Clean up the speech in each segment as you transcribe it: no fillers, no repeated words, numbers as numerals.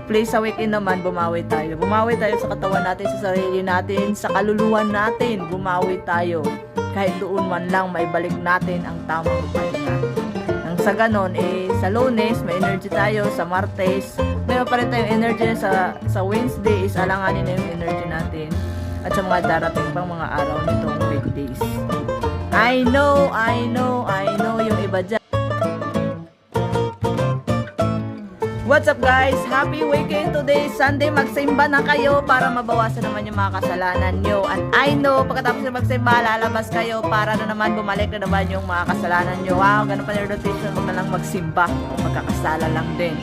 Please, sa weekend naman, bumawi tayo. Bumawi tayo sa katawan natin, sa sarili natin, sa kaluluwan natin. Bumawi tayo. Kahit doon man lang, maibalik natin ang tamang pahinga. Nang sa ganon, sa Lunes, may energy tayo. Sa Martes, meron pa rin tayong energy. Sa Wednesday, alanganin na yung energy natin. At sa mga darating pang mga araw nitong weekdays. I know yung iba dyan. What's up guys? Happy weekend today, Sunday. Magsimba na kayo para mabawasan naman yung mga kasalanan nyo. And I know, pagkatapos na magsimba, lalabas kayo para na naman bumalik na naman yung mga kasalanan nyo. Wow, ganun pa yung rotation. Huwag na lang magsimba. Magkakasala lang din.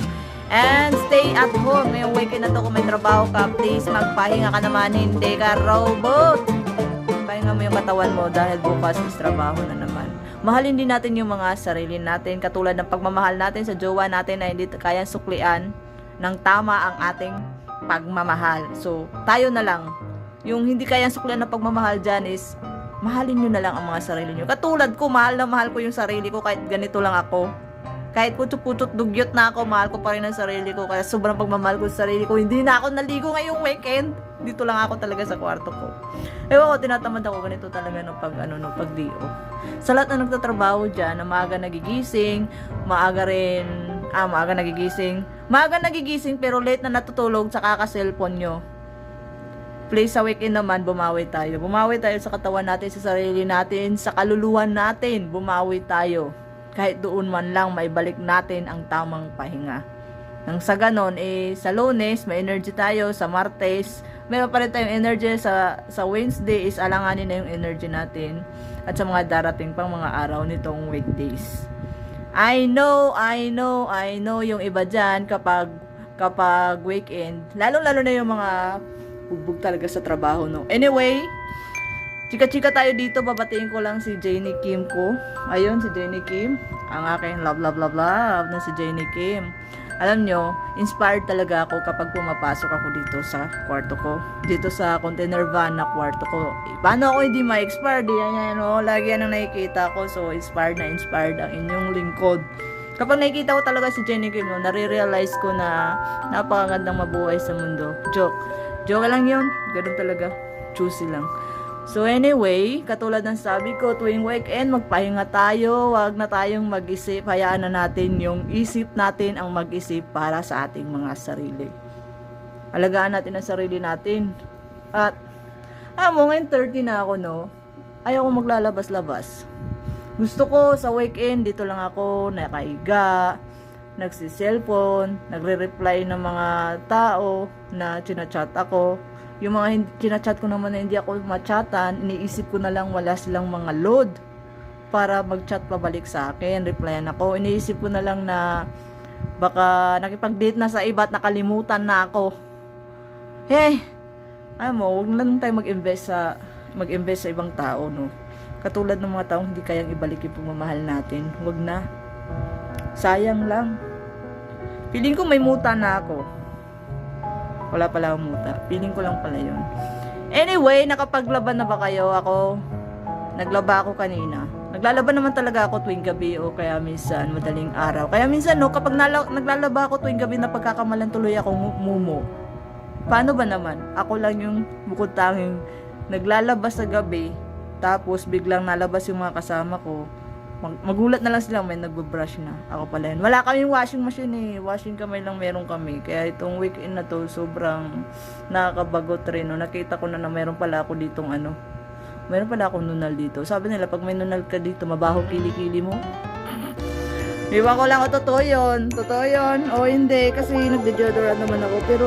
And stay at home. Ngayong weekend na to, kung may trabaho ka, please magpahinga ka naman. Hindi ka robot. Pahinga mo yung katawan mo dahil bukas is trabaho na naman. Mahalin din natin yung mga sarili natin, katulad ng pagmamahal natin sa jowa natin na hindi kayang suklian ng tama ang ating pagmamahal. So, tayo na lang. Yung hindi kayang suklian ng pagmamahal dyan is, mahalin nyo na lang ang mga sarili nyo. Katulad ko, mahal na mahal ko yung sarili ko kahit ganito lang ako. Kahit putot-putot, dugyot na ako, mahal ko pa rin ang sarili ko. Kaya sobrang pagmamahal ko sa sarili ko. Hindi na ako naligo ngayong weekend. Dito lang ako talaga sa kwarto ko. Ewan ko, tinatamad ako ganito talaga nung pag-DO. Sa lahat na nagtatrabaho dyan, na maaga nagigising, maaga nagigising, pero late na natutulog sa kaka-cellphone nyo. Please, sa weekend naman, bumawi tayo. Bumawi tayo sa katawan natin, sa sarili natin, sa kaluluwan natin. Bumawi tayo. Kahit doon man lang, maibalik natin ang tamang pahinga. Nang sa ganon, sa Lunes, may energy tayo. Sa Martes, meron pa rin tayong energy. Sa Wednesday, alanganin na yung energy natin. At sa mga darating pang mga araw nitong weekdays. I know yung iba dyan kapag weekend. Lalo na yung mga bugbog talaga sa trabaho, no? Anyway, chika-chika tayo dito. Babatiin ko lang si Jenny Kim ko. Ayun, si Jenny Kim. Ang aking love na si Jenny Kim. Alam nyo, inspired talaga ako kapag pumapasok ako dito sa kwarto ko. Dito sa container van na kwarto ko. Paano ako hindi ma-expired? Yan, no? Lagi yan ang nakikita ko. So, inspired ang inyong lingkod. Kapag nakikita ko talaga si Jenny Kim, no, nare-realize ko na napakagandang mabuhay sa mundo. Joke lang yun. Ganun talaga. Choosy lang. So anyway, katulad ng sabi ko, tuwing weekend, magpahinga tayo, wag na tayong mag-isip, hayaan na natin yung isip natin ang mag-isip para sa ating mga sarili. Alagaan natin ang sarili natin. At, ngayon 30 na ako, no? Ayaw ko maglalabas-labas. Gusto ko sa weekend, dito lang ako, nakaiga, nagsi-cellphone, nagre-reply ng mga tao na chinachat ako. Yung mga kinachat ko naman na hindi ako machatan, iniisip ko na lang wala silang mga load para mag-chat pabalik sa akin, replyan ako. Iniisip ko na lang na baka nakipag-date na sa iba at nakalimutan na ako. Hey, huwag na lang tayo mag-invest sa ibang tao, no? Katulad ng mga taong hindi kayang ibalik yung pagmamahal natin. Huwag na. Sayang lang. Feeling ko may muta na ako. Wala pala akong muta. Feeling ko lang pala yun. Anyway, nakapaglaban na ba kayo? Naglaba ako kanina. Naglalaban naman talaga ako tuwing gabi o kaya minsan madaling araw. Kaya minsan, no, kapag naglalaba ako tuwing gabi na pagkakamalan tuloy akong mumo. Paano ba naman? Ako lang yung bukod tanging naglalabas sa gabi, tapos biglang nalabas yung mga kasama ko. Magulat na lang sila, may nagbo-brush na. Ako pala yun. Wala kaming washing machine eh. Washing kamay lang meron kami. Kaya itong weekend na to, sobrang nakakabagot rin. No? Nakita ko na meron pala ako ditong meron pala akong nunal dito. Sabi nila, pag may nunal ka dito, mabaho kilikili mo. Iwan ko lang o totoo yun. O hindi, kasi nagde-deodorant naman ako. Pero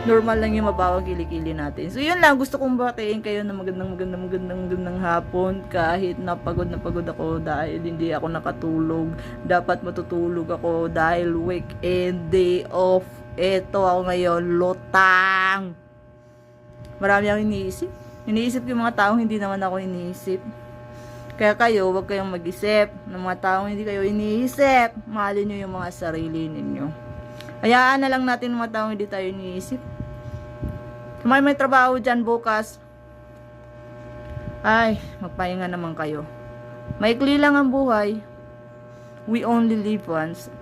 normal lang yung mabawang kilikili natin. So yun lang, gusto kong batiin kayo na magandang hapon. Kahit napagod ako dahil hindi ako nakatulog. Dapat matutulog ako dahil weekend, day off. Eto ako ngayon, lutang. Marami akong iniisip. Iniisip yung mga taong hindi naman ako iniisip. Kaya kayo, huwag kayong mag-isip ng mga taong hindi kayo iniisip. Mahalin nyo yung mga sarili ninyo. Hayaan na lang natin mga taong hindi tayo iniisip. May trabaho dyan bukas. Ay, magpahinga naman kayo. Maikli lang ang buhay. We only live once.